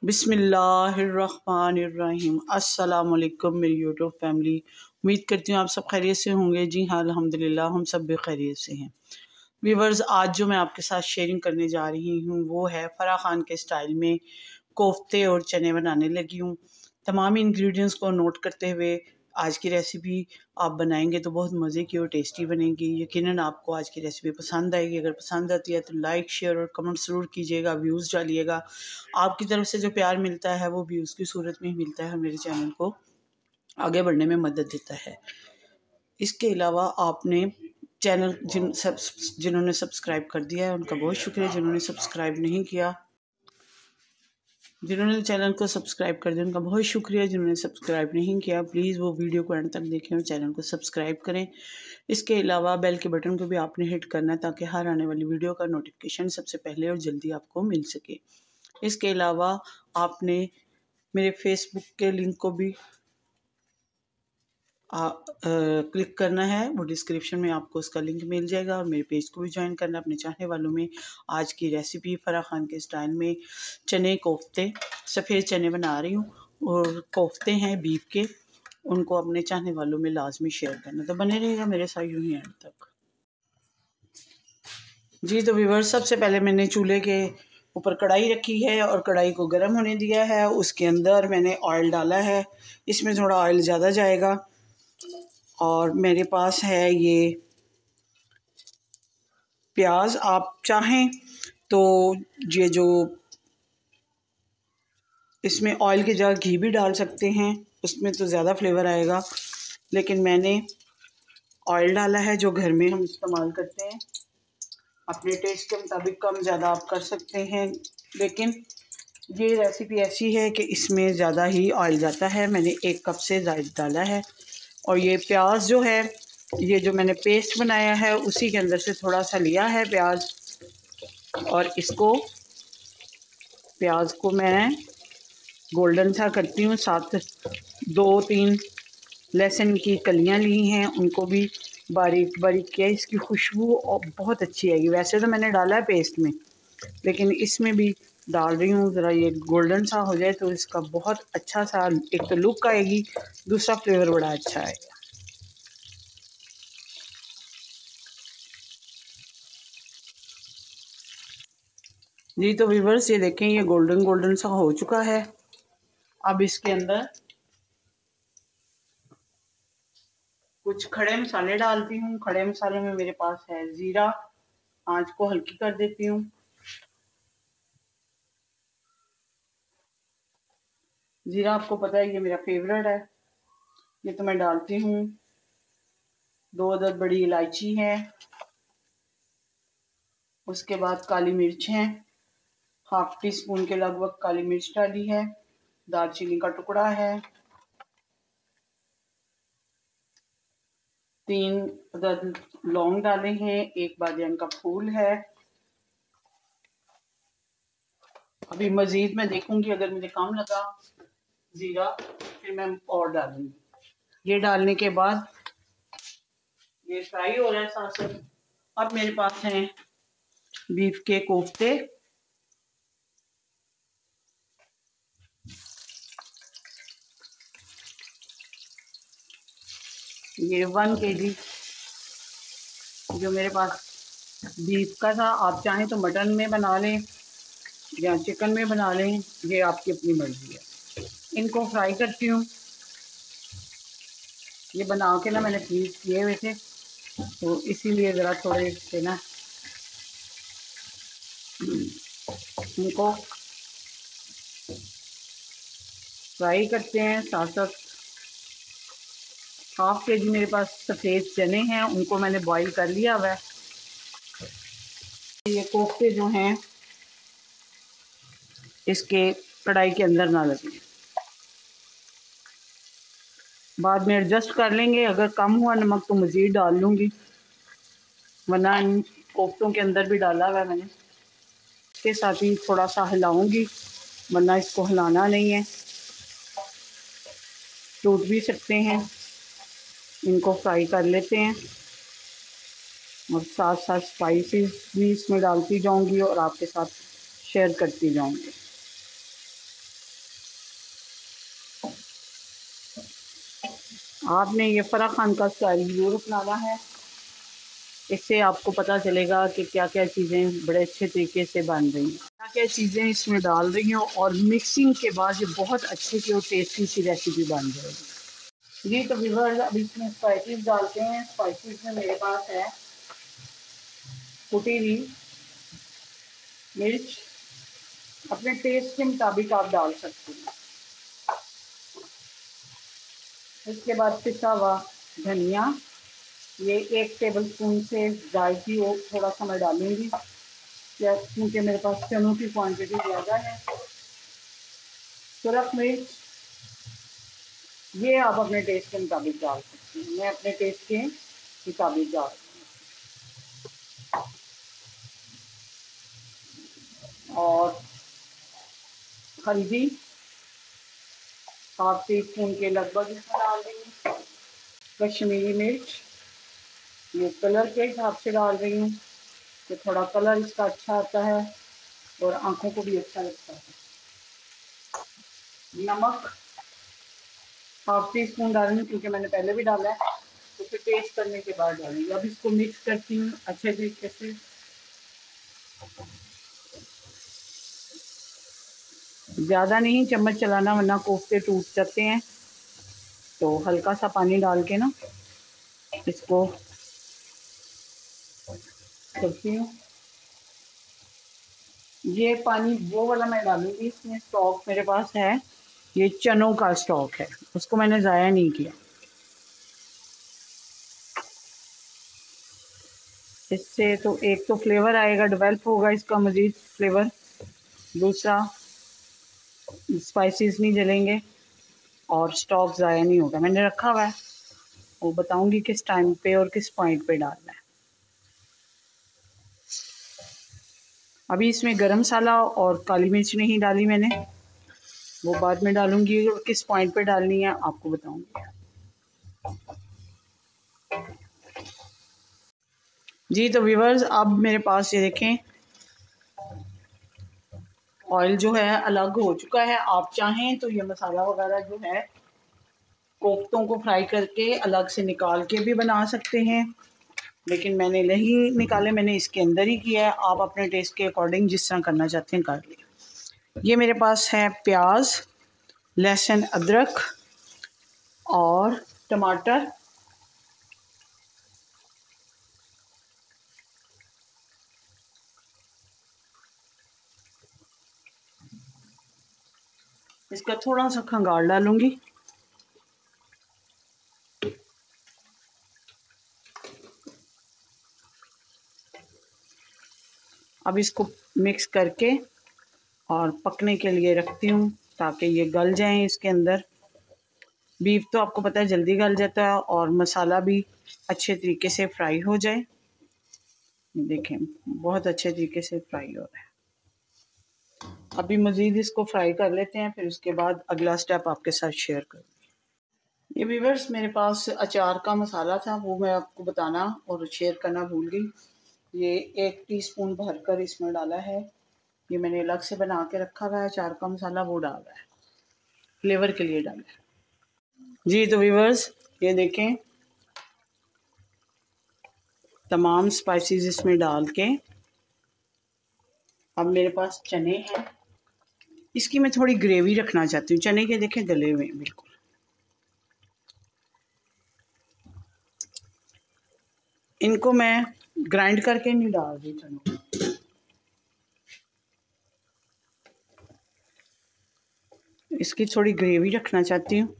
बिस्मिल्लाहिर्रहमानिर्रहीम। अस्सलाम वालेकुम मेरी यूट्यूब फैमिली। उम्मीद करती हूँ आप सब खैरियत से होंगे। जी हाँ, अल्हम्दुलिल्लाह हम सब भी खैरियत से हैं। व्यूवर्स, आज जो मैं आपके साथ शेयरिंग करने जा रही हूँ वो है फराह खान के स्टाइल में कोफ्ते और चने बनाने लगी हूँ। तमाम इंग्रेडिएंट्स को नोट करते हुए आज की रेसिपी आप बनाएंगे तो बहुत मज़े की और टेस्टी बनेगी। यकीनन आपको आज की रेसिपी पसंद आएगी। अगर पसंद आती है तो लाइक, शेयर और कमेंट ज़रूर कीजिएगा, व्यूज़ डालिएगा। आपकी तरफ से जो प्यार मिलता है वो व्यूज़ की सूरत में ही मिलता है, मेरे चैनल को आगे बढ़ने में मदद देता है। इसके अलावा आपने चैनल जिन्होंने सब्सक्राइब कर दिया है उनका बहुत शुक्रिया। जिन्होंने सब्सक्राइब नहीं किया, जिन्होंने चैनल को सब्सक्राइब कर दिया उनका बहुत शुक्रिया। जिन्होंने सब्सक्राइब नहीं किया प्लीज़ वो वीडियो को एंड तक देखें और चैनल को सब्सक्राइब करें। इसके अलावा बेल के बटन को भी आपने हिट करना है ताकि हर आने वाली वीडियो का नोटिफिकेशन सबसे पहले और जल्दी आपको मिल सके। इसके अलावा आपने मेरे फेसबुक के लिंक को भी क्लिक करना है, वो डिस्क्रिप्शन में आपको उसका लिंक मिल जाएगा। और मेरे पेज को भी ज्वाइन करना अपने चाहने वालों में। आज की रेसिपी फराह खान के स्टाइल में चने कोफ्ते, सफ़ेद चने बना रही हूँ और कोफ्ते हैं बीफ के, उनको अपने चाहने वालों में लाजमी शेयर करना। तो बने रहेगा मेरे साथ यूँ ही एंड तक। जी तो व्यूअर्स, सबसे पहले मैंने चूल्हे के ऊपर कढ़ाई रखी है और कढ़ाई को गर्म होने दिया है। उसके अंदर मैंने ऑयल डाला है, इसमें थोड़ा ऑयल ज़्यादा जाएगा। और मेरे पास है ये प्याज, आप चाहें तो ये जो इसमें ऑयल की जगह घी भी डाल सकते हैं, उसमें तो ज़्यादा फ्लेवर आएगा। लेकिन मैंने ऑयल डाला है जो घर में हम इस्तेमाल करते हैं। अपने टेस्ट के मुताबिक कम ज़्यादा आप कर सकते हैं, लेकिन ये रेसिपी ऐसी है कि इसमें ज़्यादा ही ऑयल जाता है। मैंने 1 कप से ज़्यादा डाला है। और ये प्याज जो है, ये जो मैंने पेस्ट बनाया है उसी के अंदर से थोड़ा सा लिया है प्याज। और इसको प्याज को मैं गोल्डन सा करती हूँ। साथ 2-3 लहसुन की कलियाँ ली हैं, उनको भी बारीक बारीक किया। इसकी खुशबू और बहुत अच्छी आएगी। वैसे तो मैंने डाला है पेस्ट में, लेकिन इसमें भी डाल रही हूँ। ज़रा ये गोल्डन सा हो जाए तो इसका बहुत अच्छा सा एक तो लुक आएगी, दूसरा फ्लेवर बड़ा अच्छा आएगा। जी तो व्यूअर्स, ये देखें ये गोल्डन गोल्डन सा हो चुका है। अब इसके अंदर कुछ खड़े मसाले डालती हूँ। खड़े मसाले में मेरे पास है ज़ीरा, आंच को हल्की कर देती हूँ। ज़ीरा आपको पता है ये मेरा फेवरेट है, ये तो मैं डालती हूँ। 2 अदद बड़ी इलायची है। उसके बाद काली मिर्च है, 1/2 टीस्पून के लगभग काली मिर्च डाली है। दालचीनी का टुकड़ा है। 3 अदद लौंग डाले हैं। 1 बादियान का फूल है। अभी मज़ीद मैं देखूंगी, अगर मुझे कम लगा ज़ीरा फिर मैं और डालूंगी। ये डालने के बाद ये फ्राई हो रहा है साथ साथ। अब मेरे पास हैं बीफ के कोफ्ते। ये 1 kg जो मेरे पास बीफ का था। आप चाहें तो मटन में बना लें या चिकन में बना लें, ये आपकी अपनी मर्जी है। इनको फ्राई करती हूँ। ये बना के ना मैंने फ्रीज किए हुए थे, तो इसीलिए ज़रा थोड़े से ना इनको फ्राई करते हैं। साथ साथ 1/2 kg मेरे पास सफ़ेद चने हैं, उनको मैंने बॉईल कर लिया हुआ है। ये कोफ्ते जो हैं इसके कढ़ाई के अंदर ना लगे, बाद में एडजस्ट कर लेंगे। अगर कम हुआ नमक तो मज़ीद डाल लूँगी, वरना इन कोफ्तों के अंदर भी डाला हुआ है मैंने। इसके साथ ही थोड़ा सा हिलाऊंगी, वरना इसको हिलाना नहीं है, टूट भी सकते हैं। इनको फ्राई कर लेते हैं और साथ साथ स्पाइसेस भी इसमें डालती जाऊंगी और आपके साथ शेयर करती जाऊंगी। आपने ये फराह खान का स्टाइल ज़रूर अपनाना है। इससे आपको पता चलेगा कि क्या क्या चीज़ें बड़े अच्छे तरीके से बन रही हैं, क्या क्या चीज़ें इसमें डाल रही हैं, और मिक्सिंग के बाद ये बहुत अच्छे की और टेस्टी सी रेसिपी बन जाएगी। जी तो व्यूअर्स, अब इसमें स्पाइसेस डालते हैं। स्पाइसेस में मेरे पास है कुटी हुई मिर्च, अपने टेस्ट के मुताबिक आप डाल सकते हैं। इसके बाद पिसा हुआ धनिया, ये 1 टेबलस्पून से जायकी हो थोड़ा सा मैं डालूंगी, या क्योंकि मेरे पास चनों की क्वांटिटी ज़्यादा है। सुरख मिर्च, ये आप अपने टेस्ट के मुताबिक डाल सकते हैं, मैं अपने टेस्ट के मुताबिक डाल और हल्दी ½ टीस्पून के लगभग इसमें डाल देंगे। कश्मीरी मिर्च, ये कलर के हिसाब से डाल रही हूँ कि थोड़ा कलर इसका अच्छा आता है और आंखों को भी अच्छा लगता है। नमक ½ टीस्पून डालूंगी क्योंकि मैंने पहले भी डाला है, तो फिर टेस्ट करने के बाद डालूंगी। अब इसको मिक्स करती हूँ अच्छे तरीके से। ज़्यादा नहीं चम्मच चलाना, वरना कोफ्ते टूट जाते हैं। तो हल्का सा पानी डाल के ना इसको करती हूँ। ये पानी वो वाला मैं डालूंगी, इसमें स्टॉक मेरे पास है, ये चनों का स्टॉक है, उसको मैंने ज़ाया नहीं किया। इससे तो एक तो फ्लेवर आएगा, डेवलप होगा इसका मज़ीद फ्लेवर, दूसरा स्पाइसेस नहीं जलेंगे और स्टॉक ज़ाया नहीं होगा। मैंने रखा हुआ है, वो बताऊंगी किस टाइम पे और किस पॉइंट पे डालना है। अभी इसमें गरम मसाला और काली मिर्च नहीं डाली मैंने, वो बाद में डालूंगी, और किस पॉइंट पे डालनी है आपको बताऊंगी। जी तो व्यूअर्स, अब मेरे पास ये देखें ऑयल जो है अलग हो चुका है। आप चाहें तो ये मसाला वगैरह जो है कोफ्तों को फ्राई करके अलग से निकाल के भी बना सकते हैं, लेकिन मैंने नहीं निकाले, मैंने इसके अंदर ही किया है। आप अपने टेस्ट के अकॉर्डिंग जिस तरह करना चाहते हैं कर लें। ये मेरे पास है प्याज, लहसुन, अदरक और टमाटर। इसका थोड़ा सा खंगाल डालूंगी। अब इसको मिक्स करके और पकने के लिए रखती हूँ ताकि ये गल जाएं इसके अंदर। बीफ तो आपको पता है जल्दी गल जाता है और मसाला भी अच्छे तरीके से फ्राई हो जाए। देखें बहुत अच्छे तरीके से फ्राई हो रहा है। अभी मज़ीद इसको फ्राई कर लेते हैं, फिर उसके बाद अगला स्टेप आपके साथ शेयर करूँगी। ये व्यूअर्स, मेरे पास अचार का मसाला था, वो मैं आपको बताना और शेयर करना भूल गई। ये 1 टीस्पून भरकर इसमें डाला है। ये मैंने अलग से बना के रखा हुआ है अचार का मसाला, वो डाला है, फ्लेवर के लिए डाला है। जी तो व्यूअर्स, ये देखें तमाम स्पाइसेस इसमें डाल के, अब मेरे पास चने हैं, इसकी मैं थोड़ी ग्रेवी रखना चाहती हूँ। चने के देखें गले हुए बिल्कुल। इनको मैं ग्राइंड करके नहीं डाल रही चनों, इसकी थोड़ी ग्रेवी रखना चाहती हूँ।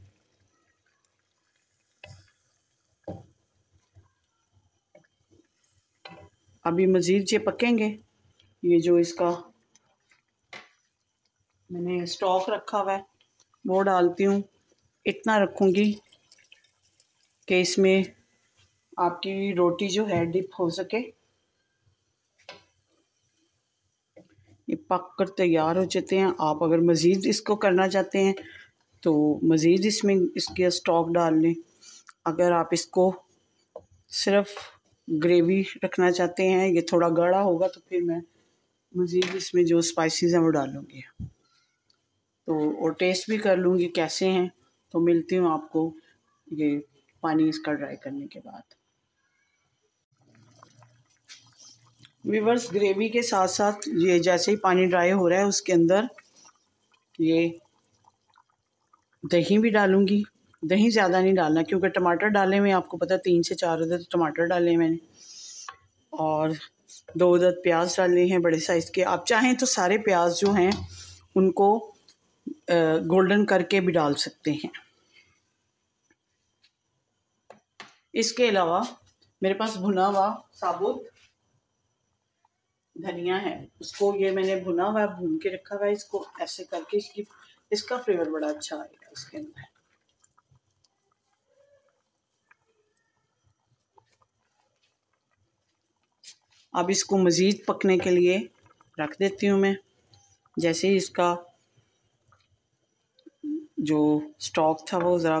अभी मज़ीद ये पकेंगे। ये जो इसका मैंने स्टॉक रखा हुआ है वो डालती हूँ। इतना रखूँगी कि इसमें आपकी रोटी जो है डिप हो सके। ये पक कर तैयार हो जाते हैं। आप अगर मज़ीद इसको करना चाहते हैं तो मज़ीद इसमें इसके स्टॉक डाल लें। अगर आप इसको सिर्फ ग्रेवी रखना चाहते हैं, ये थोड़ा गाढ़ा होगा, तो फिर मैं मज़ीद इसमें जो स्पाइसेस हैं वो डालूँगी, तो और टेस्ट भी कर लूँगी कैसे हैं। तो मिलती हूँ आपको ये पानी इसका ड्राई करने के बाद। व्यूअर्स, ग्रेवी के साथ साथ ये जैसे ही पानी ड्राई हो रहा है उसके अंदर ये दही भी डालूँगी। दही ज़्यादा नहीं डालना क्योंकि टमाटर डाले में आपको पता है 3 से 4 अदद टमाटर डाले हैं मैंने, और 2 अदद प्याज डाले हैं बड़े साइज़ के। आप चाहें तो सारे प्याज जो हैं उनको गोल्डन करके भी डाल सकते हैं। इसके अलावा मेरे पास भुना हुआ साबुत धनिया है, उसको ये मैंने भुना हुआ भून के रखा हुआ है। इसको ऐसे करके इसका फ्लेवर बड़ा अच्छा आएगा इसके अंदर। अब इसको मज़ीद पकने के लिए रख देती हूँ मैं। जैसे ही इसका जो स्टॉक था वो ज़रा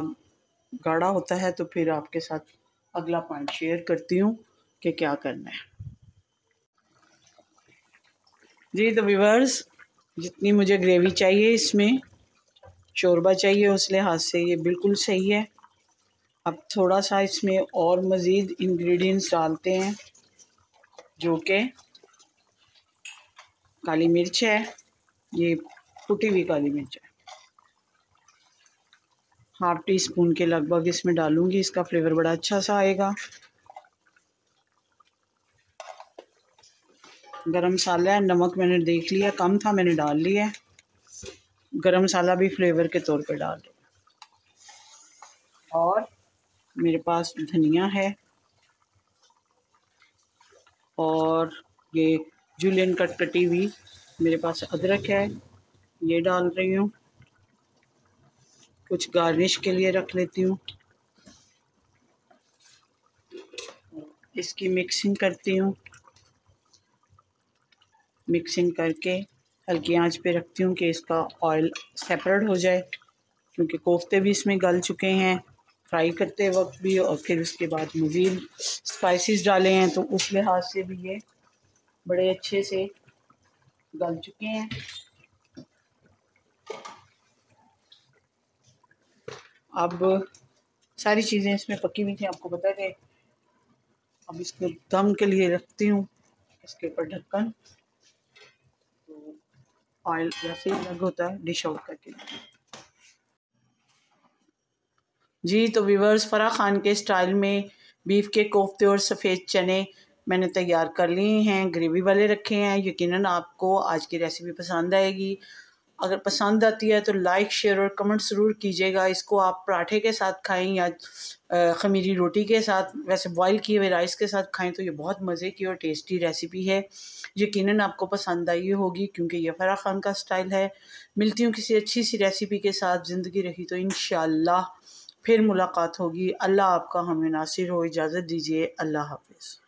गाढ़ा होता है तो फिर आपके साथ अगला पॉइंट शेयर करती हूँ कि क्या करना है। जी तो व्यूअर्स, जितनी मुझे ग्रेवी चाहिए, इसमें शोरबा चाहिए, उस लिहाज से ये बिल्कुल सही है। अब थोड़ा सा इसमें और मज़ीद इंग्रेडिएंट्स डालते हैं, जो कि काली मिर्च है, ये कुटी हुई काली मिर्च है, 1/2 टीस्पून के लगभग इसमें डालूंगी। इसका फ्लेवर बड़ा अच्छा सा आएगा। गरम मसाला है, नमक मैंने देख लिया कम था, मैंने डाल लिया है। गरम मसाला भी फ्लेवर के तौर पे डाल दिया। और मेरे पास धनिया है और ये जूलियन कट कटी हुई मेरे पास अदरक है, ये डाल रही हूँ। कुछ गार्निश के लिए रख लेती हूँ। इसकी मिक्सिंग करती हूँ, मिक्सिंग करके हल्की आंच पे रखती हूँ कि इसका ऑयल सेपरेट हो जाए, क्योंकि कोफ्ते भी इसमें गल चुके हैं फ्राई करते वक्त भी, और फिर उसके बाद मज़ीद स्पाइसेस डाले हैं तो उस लिहाज से भी ये बड़े अच्छे से गल चुके हैं। अब सारी चीज़ें इसमें पकी हुई थी, आपको पता है कि अब इसको दम के लिए रखती हूँ, इसके ऊपर ढक्कन। तो ऑयल वैसे ही अलग होता है डिश आउट करके। जी तो व्यूअर्स, फ़राह ख़ान के स्टाइल में बीफ के कोफ्ते और सफ़ेद चने मैंने तैयार कर लिए हैं, ग्रेवी वाले रखे हैं। यकीनन आपको आज की रेसिपी पसंद आएगी। अगर पसंद आती है तो लाइक, शेयर और कमेंट ज़रूर कीजिएगा। इसको आप पराठे के साथ खाएं या ख़मीरी रोटी के साथ, वैसे बॉयल किए हुए राइस के साथ खाएं तो ये बहुत मज़े की और टेस्टी रेसिपी है। यकीनन आपको पसंद आई होगी क्योंकि ये फ़राह ख़ान का स्टाइल है। मिलती हूँ किसी अच्छी सी रेसिपी के साथ, ज़िंदगी रही तो इंशाअल्लाह फिर मुलाकात होगी। अल्लाह आपका हमें नासिर हो। इजाज़त दीजिए। अल्लाह हाफ़िज़।